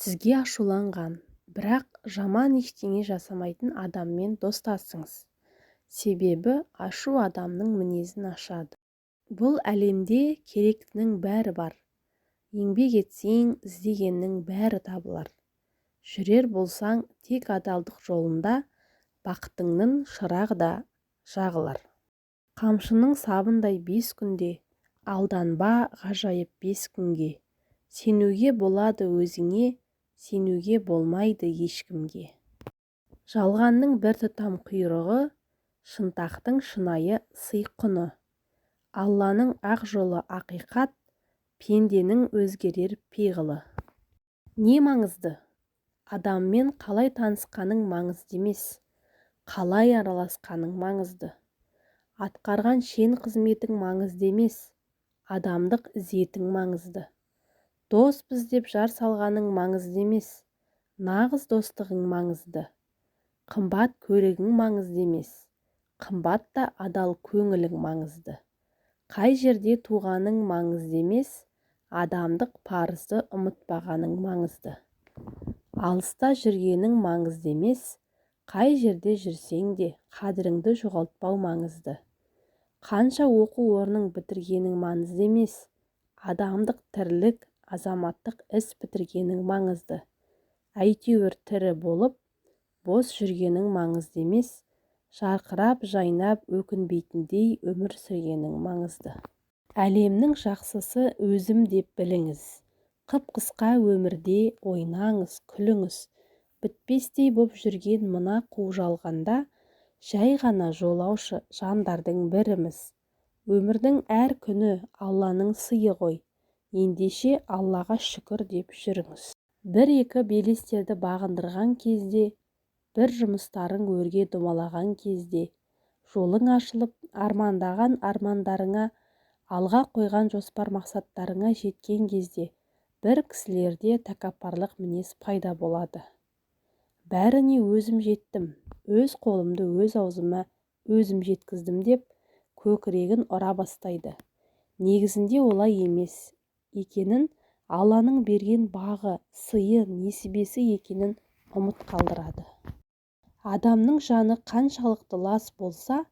Сізге ашуланған, бірақ жаман ештеңе жасамайтын адаммен достасыңыз. Себебі ашу адамның мінезін ашады. Бұл әлемде керектінің бәрі бар. Еңбек етсең, іздегеннің бәрі табылар. Жүрер болсаң тек адалдық жолында, бақытыңның шырағы да жағылар. Қамшының сабындай 5 күнде, алданба ғажайып 5 күнге. Сенуге болады өзіңе, сенуге болмайды ешкімге. Жалғанның бір тұтам құйрығы, шынтақтың шынайы сый құны. Алланың ақ жолы ақиқат, пенденің өзгерер пиғылы. Не маңызды? Адаммен қалай танысқаның маңызды емес, қалай араласқаның маңызды. Атқарған шен қызметің маңызды емес, адамдық ізетің маңызды. Доспыз деп жар салғаның маңызды емес, нағыз достығың маңызды. Қымбат көлігің маңызды емес, қымбатта адал көңілің маңызды. Қай жерде туғаның маңызды емес, адамдық парызды ұмытпағаның маңызды. Алыста жүргенің маңызды емес, қай жерде жүрсең де қадіріңді жоғалтпау маңызды. Қанша оқу орнын бітіргенің маңызды емес, адамдық тірлік, азаматтық іс бітіргенің маңызды. Әйтеуір тірі болып, бос жүргенің маңызды емес, жарқырап жайнап өкінбейтіндей өмір сүргенің маңызды. Әлемнің жақсысы өзім деп біліңіз. Қып-қысқа өмірде ойнаңыз, күліңіз. Бітпестей боп жүрген мына қу жалғанда, жай ғана жолаушы жандардың біріміз. Өмірдің әр күні Алланың сыйы ғой. Ендеше Аллаға шүкір деп жүріңіз. Бір-екі белестерді бағындырған кезде, бір жұмыстарың өрге домалаған кезде, жолың ашылып, армандаған армандарыңа, алға қойған жоспар мақсаттарыңа жеткен кезде, бір кісілерде тәкаппарлық мінез пайда болады. Бәріне өзім жеттім, өз қолымды өз аузыма өзім жеткіздім деп, көкірегін ұра бастайды. Негізінде олай емес екенін, Алланың берген бағы, сыйы, несібесі екенін ұмыт қалдырады. Адамның жаны қаншалықты лас болса,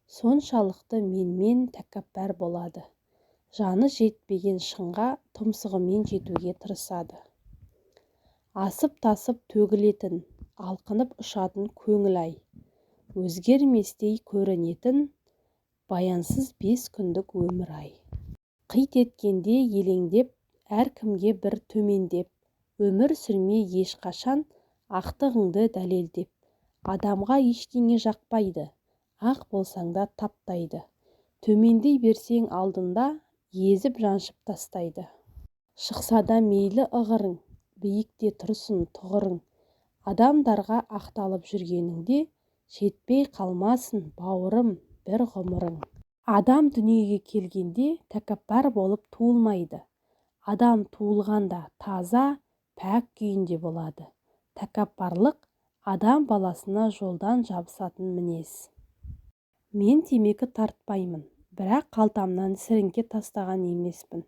соншалықты менмен тәкаппар болады. Жаны жетпеген шыңға тұмсығымен жетуге тырысады. Асып-тасып төгілетін, алқынып ұшатын көңіл-ай, өзгерместей көрінетін, баянсыз 5 күндік өмір-ай. Қит еткенде елеңдеп, әркімге бір төмендеп, өмір сүрме ешқашан ақтығыңды дәлелдеп. Адамға ештеңе жақпайды, ақ болсаң да таптайды. Төмендей берсең алдында, езіп жаншып тастайды. Шықса да мейлі ығырың, биікте тұрсын тұғырың. Адамдарға ақталып жүргеніңде, жетпей қалмасын бауырым бір ғұмырың. Адам дүниеге келгенде тәкаппар болып туылмайды. Адам туылғанда таза, пәк күйінде болады. Тәкаппарлық адам баласына жолдан жабысатын мінез. Мен темекі тартпаймын, бірақ қалтамнан сіріңке тастаған емеспін.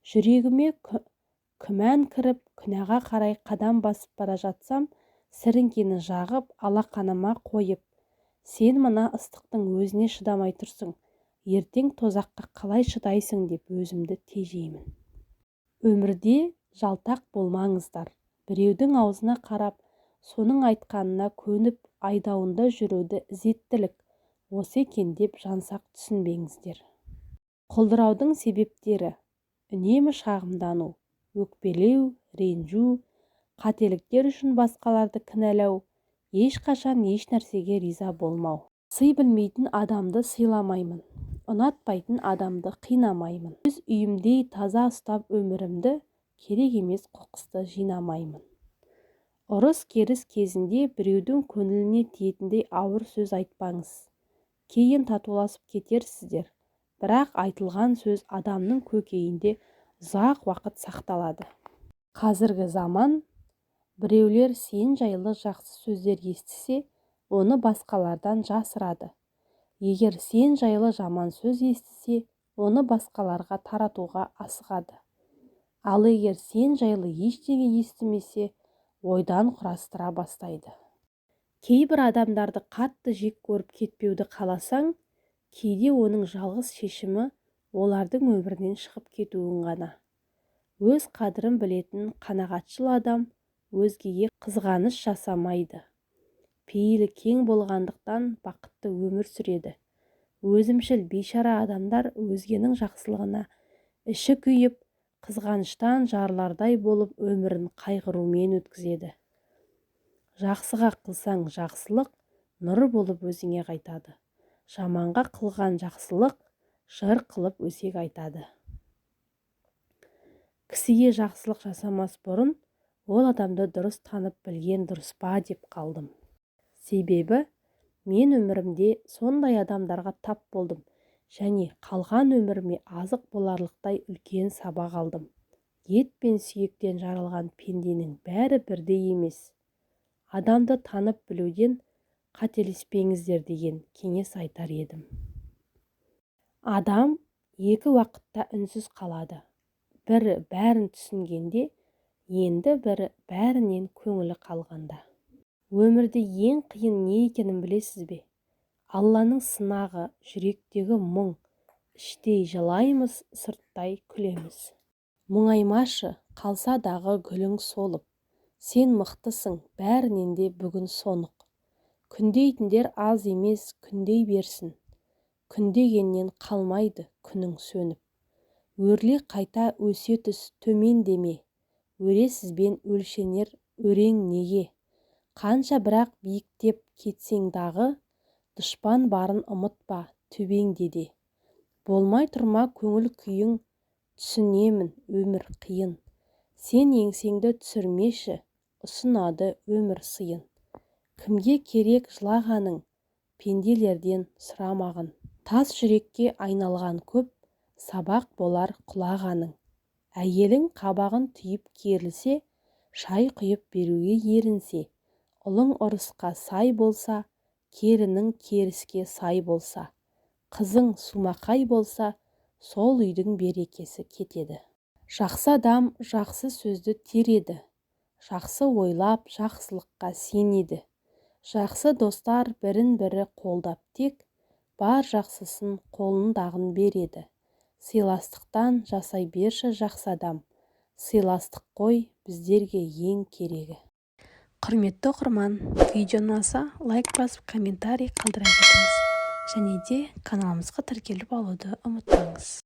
Жүрегіме күмән кіріп, күнәға қарай қадам басып бара жатсам, сіріңкені жағып, алақаныма қойып, сен мына ыстықтың өзіне шыдамай тұрсың, ертең тозаққа қалай шыдайсың деп өзімді тежеймін. Өмірде жалтақ болмаңыздар. Біреудің аузына қарап, соның айтқанына көніп, айдауында жүруді ізеттілік осы екен деп жансақ түсінбеңіздер. Құлдыраудың себептері: үнемі шағымдану, өкпелеу, ренжу, қателіктер үшін басқаларды кінәлау, ешқашан еш нәрсеге риза болмау. Сый білмейтін адамды сыйламаймын, ұнатпайтын адамды қинамаймын. Өз үйімдей таза ұстап өмірімді, керек емес қоқысты жинамаймын. Ұрыс-керіс кезінде біреудің көңіліне тиетіндей ауыр сөз айтпаңыз. Кейін татуласып кетерсіздер, бірақ айтылған сөз адамның көкейінде ұзақ уақыт сақталады. Қазіргі заман, біреулер сен жайлы жақсы сөздер естісе, оны басқалардан жасырады. Егер сен жайлы жаман сөз естісе, оны басқаларға таратуға асығады. Ал егер сен жайлы ештеңе естімесе, ойдан құрастыра бастайды. Кейбір адамдарды қатты жек көріп кетпеуді қаласаң, кейде оның жалғыз шешімі олардың өмірінен шығып кетуің ғана. Өз қадірін білетін қанағатшыл адам өзгеге қызғаныш жасамайды. Пейілі кең болғандықтан бақытты өмір сүреді. Өзімшіл бейшара адамдар өзгенің жақсылығына іші күйіп, қызғаныштан жарылардай болып өмірін қайғырумен өткізеді. Жақсыға қылсаң жақсылық нұр болып өзіңе қайтады. Жаманға қылған жақсылық жыр қылып өсек айтады. Кісіге жақсылық жасамас бұрын, ол адамды дұрыс танып білген дұрыс па деп қалдым. Себебі, мен өмірімде сондай адамдарға тап болдым және қалған өміріме азық боларлықтай үлкен сабақ алдым. Ет пен сүйектен жаралған пенденің бәрі бірдей емес. Адамды танып білуден қателеспеңіздер деген кеңес айтар едім. Адам екі уақытта үнсіз қалады. Бірі бәрін түсінгенде, енді бірі бәрінен көңілі қалғанда. Өмірде ең қиын не екенін білесіз бе? Алланың сынағы, жүректегі мұң, іштей жылаймыз, сырттай күлеміз. Мұңаймашы, қалса дағы гүлің солып, сен мықтысың, бәрінен де бүгін соңық. Күндейтіндер аз емес, күндей берсін. Күндегеннен қалмайды күнің сөніп. Өрле қайта өсе түс, төмен деме. Өресізбен өлшенер өрең неге? Қанша бірақ биіктеп кетсең дағы, дұшпан барын ұмытпа, төбеңде де. Болмай тұрма көңіл күйің, түсінемін, өмір қиын. Сен еңсеңді түсірмеші, ұсынады өмір сыйын. Кімге керек жылағаның, пенделерден сұрамағын. Тас жүрекке айналған көп, сабақ болар құлағаның. Әйелің қабағын түйіп керілсе, шай құйып беруге ерінсе, ұлың ұрысқа сай болса, керінің керіске сай болса, қызың сумақай болса, сол үйдің берекесі кетеді. Жақсы адам жақсы сөзді тереді, жақсы ойлап жақсылыққа сенеді. Жақсы достар бірін-бірі қолдап тек, бар жақсысын қолындағын береді. Сыйластықтан жасай берші жақсы адам, сыйластық қой біздерге ең керегі. Құрметті оқырман, видео ұнаса, лайк басып, комментарий қалдыра кетіңіз. Және де каналымызға тіркеліп алуды ұмытпаңыз.